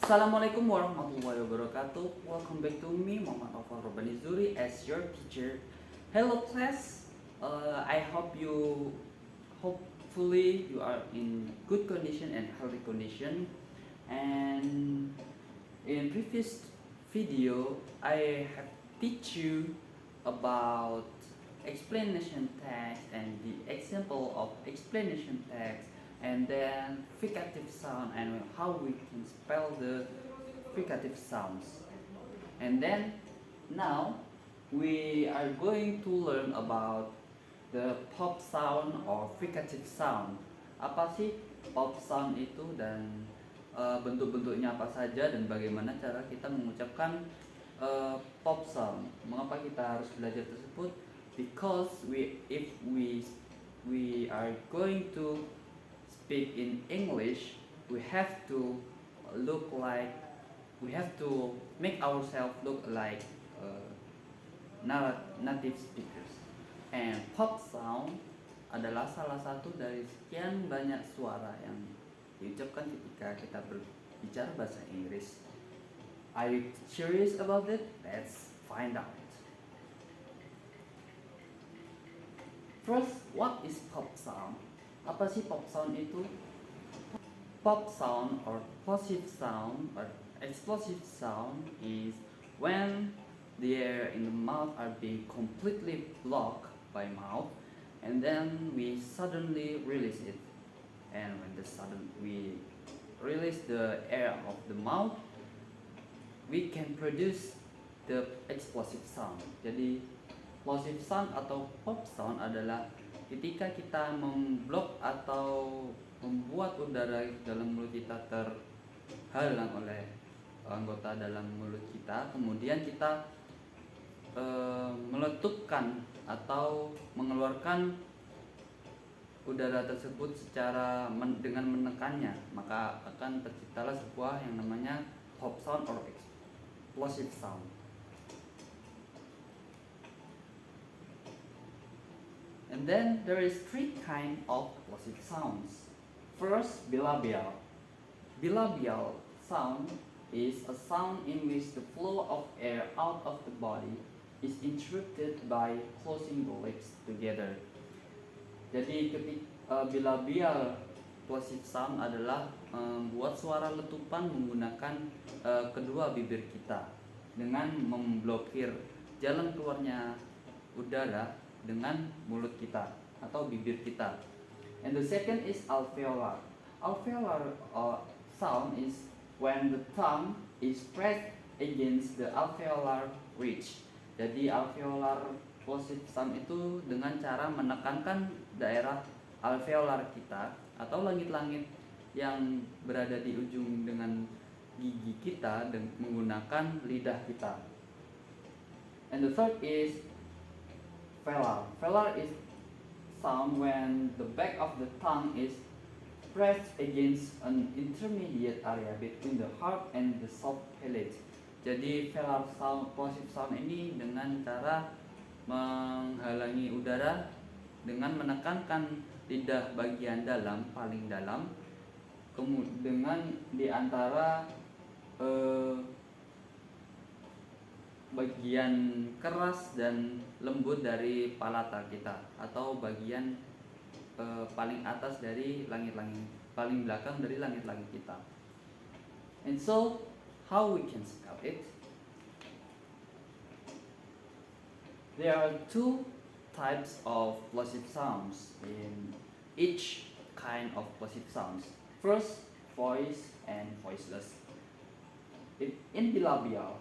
Assalamualaikum warahmatullahi wabarakatuh. Welcome back to me, Muhammad Alfa Robani Zuri, as your teacher. Hello class. I hope hopefully you are in good condition and healthy condition. And in previous video, I have teach you about explanation text and the example of explanation text, and then fricative sound and how we can spell the fricative sounds. And then now we are going to learn about the pop sound or fricative sound. Apa sih pop sound itu, dan bentuk-bentuknya apa saja, dan bagaimana cara kita mengucapkan pop sound. Mengapa kita harus belajar tersebut? Because if we are going to speak in English, we have to look like we have to make ourselves look like native speakers. And pop sound adalah salah satu dari sekian banyak suara yang diucapkan ketika kita berbicara bahasa Inggris. Are you curious about it? Let's find out. First, what is pop sound? Apa sih pop sound itu? Pop sound or plosive sound or explosive sound is when the air in the mouth are being completely blocked by mouth, and then we suddenly release it. And when we release the air of the mouth, we can produce the explosive sound. Jadi plosive sound atau pop sound adalah ketika kita memblok atau membuat udara dalam mulut kita terhalang oleh anggota dalam mulut kita, kemudian kita meletupkan atau mengeluarkan udara tersebut dengan menekannya, maka akan terciptalah sebuah yang namanya pop sound or explosive sound. And then there is three kinds of plosive sounds. First, bilabial. Bilabial sound is a sound in which the flow of air out of the body is interrupted by closing the lips together. Jadi bilabial plosive sound adalah membuat suara letupan menggunakan kedua bibir kita dengan memblokir jalan keluarnya udara dengan mulut kita atau bibir kita. And the second is alveolar. Alveolar sound is when the tongue is pressed against the alveolar ridge. Jadi alveolar plosive sound itu dengan cara menekankan daerah alveolar kita atau langit-langit yang berada di ujung dengan gigi kita dan menggunakan lidah kita. And the third is velar. Velar is sound when the back of the tongue is pressed against an intermediate area between the hard and the soft palate. Jadi velar sound, plosive sound ini dengan cara menghalangi udara dengan menekankan lidah bagian dalam, paling dalam, dengan di antara bagian keras dan lembut dari palata kita atau bagian paling atas dari langit-langit, paling belakang dari langit-langit kita. And so how we can spell it? There are two types of plosive sounds in each kind of plosive sounds. First, voice and voiceless. In bilabial,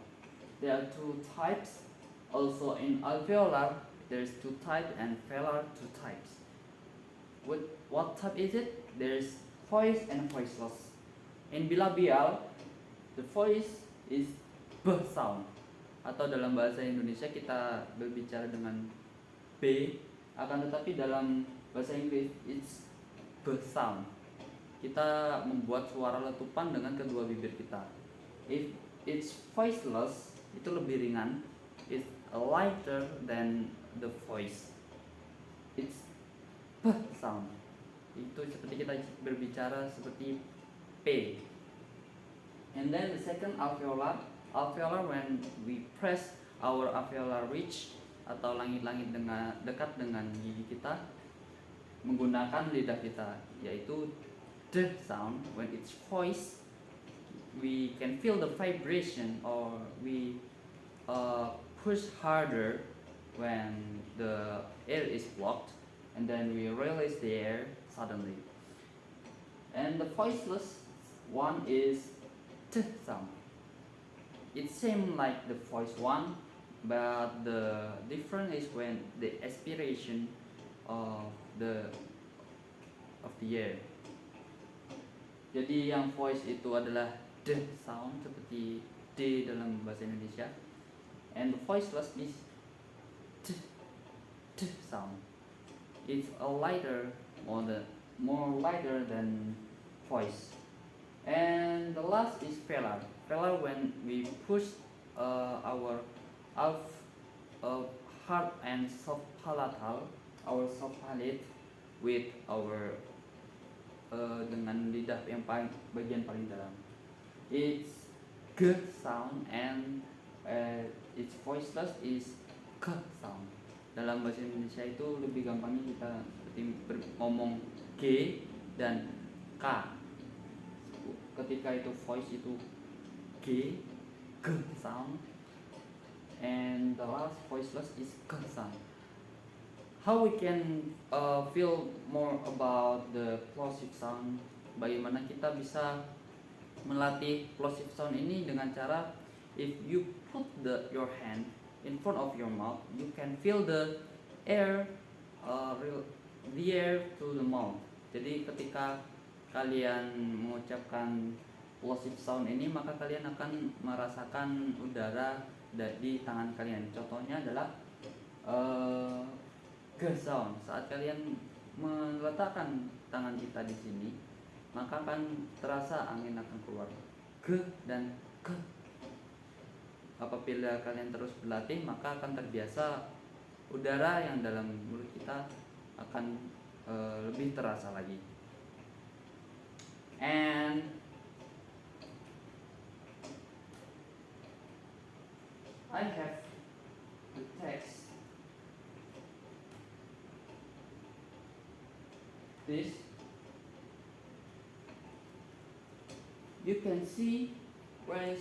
there are two types. Also in alveolar, there's two types, and velar two types. What type is it? There's voice and voiceless. In bilabial, the voice is b sound, atau dalam bahasa Indonesia kita berbicara dengan b, akan tetapi dalam bahasa Inggris it's b sound. Kita membuat suara letupan dengan kedua bibir kita. If it's voiceless, itu lebih ringan. It's lighter than the voice. It's p sound. Itu seperti kita berbicara seperti p. And And then the second alveolar when we press our alveolar ridge atau langit-langit dekat dengan gigi kita menggunakan lidah kita, yaitu the sound. When it's voiced, we can feel the vibration, or we push harder when the air is blocked, and then we release the air suddenly. And the voiceless one is t sound. It seems like the voice one, but the difference is when the aspiration of the air. Jadi yang voice itu adalah d sound seperti d dalam bahasa Indonesia, and the voiceless is t sound. It's a lighter, more lighter than voice. And the last is velar. Velar when we push our hard and soft palatal, our soft palate with our dengan lidah yang bagian paling dalam. It's g sound, and its voiceless is k sound. Dalam bahasa Indonesia itu lebih gampangnya kita seperti ngomong g dan k. Ketika itu voice itu g sound, and the last voiceless is k sound. How we can feel more about the plosive sound? Bagaimana kita bisa melatih plosive sound ini dengan cara, if you put your hand in front of your mouth, you can feel the air to the mouth. Jadi ketika kalian mengucapkan plosive sound ini, maka kalian akan merasakan udara di tangan kalian. Contohnya adalah g sound. Saat kalian meletakkan tangan kita di sini, maka akan terasa angin akan keluar g dan k. Apabila kalian terus berlatih, maka akan terbiasa udara yang dalam mulut kita akan lebih terasa lagi. And I have the text. This you can see whereas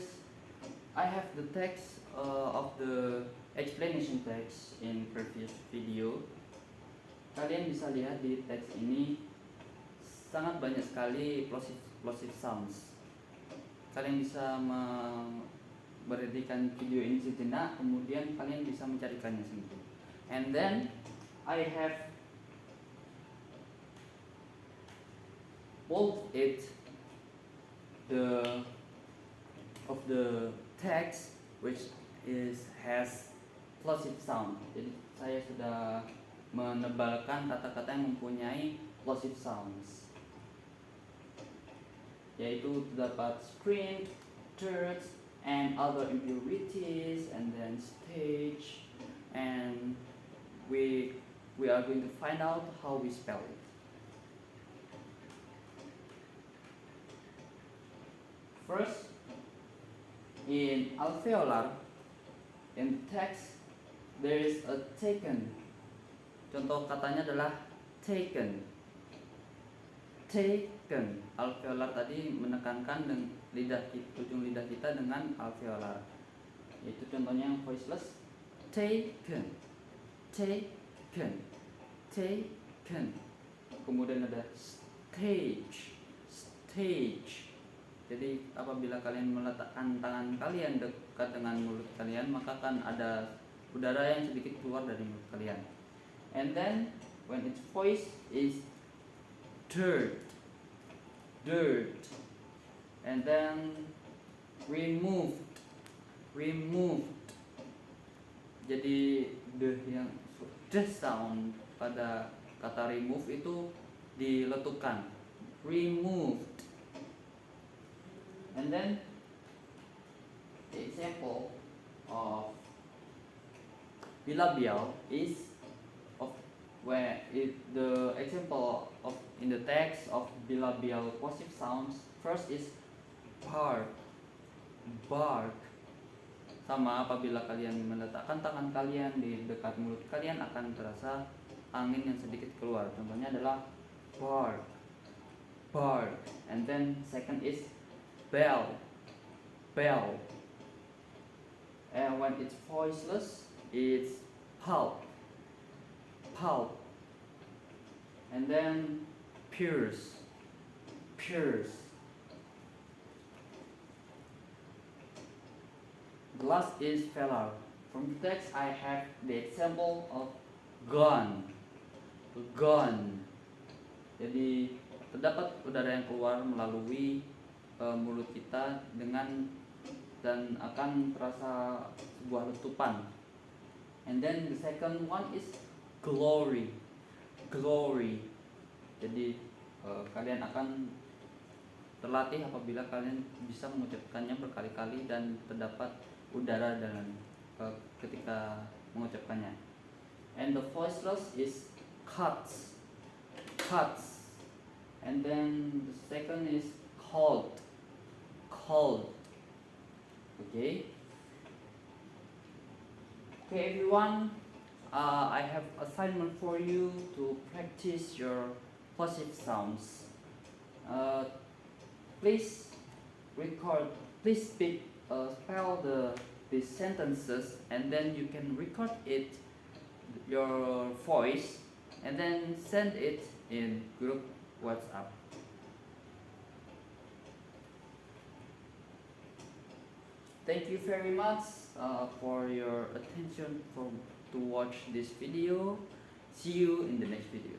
I have the text of the explanation text in previous video. Kalian bisa lihat di teks ini sangat banyak sekali plosive sounds. Kalian bisa berhentikan video ini sejenak, kemudian kalian bisa mencarikannya sendiri. And then I have bold it of the text which has plosive sound. Jadi saya sudah menebalkan kata-kata yang mempunyai plosive sounds, yaitu terdapat screen, church, and other impurities, and then stage, and we are going to find out how we spell it. First, in alveolar, in text, there is a taken. Contoh katanya adalah taken. Taken. Alveolar tadi menekankan ujung lidah kita dengan alveolar. Yaitu contohnya yang voiceless. Taken. Taken. Taken. Kemudian ada stage. Stage. Jadi apabila kalian meletakkan tangan kalian dekat dengan mulut kalian, maka akan ada udara yang sedikit keluar dari mulut kalian. And then when its voice is dirt. And then removed. Jadi the sound pada kata remove itu diletukan. Removed. And then the example of bilabial is the example of in the text of bilabial plosive sounds. First is part. bark. Sama apabila kalian meletakkan tangan kalian di dekat mulut kalian akan terasa angin yang sedikit keluar. Contohnya adalah bark, bark. And then second is bell, bell. And when it's voiceless, it's pulp, pulp. And then pierce, pierce. The last is failure. From the text, I have the example of gun, gun. Jadi terdapat udara yang keluar melalui mulut kita dan akan terasa sebuah letupan. And then the second one is glory, glory. Jadi kalian akan terlatih apabila kalian bisa mengucapkannya berkali-kali dan terdapat udara dalam ketika mengucapkannya. And the voiceless is cuts, cuts. And then the second is cold, cold. Okay. Okay, everyone. I have assignment for you to practice your positive sounds. Please record. Please speak. Spell these sentences, and then you can record it, your voice, and then send it in group WhatsApp. Thank you very much for your attention to watch this video. See you in the next video.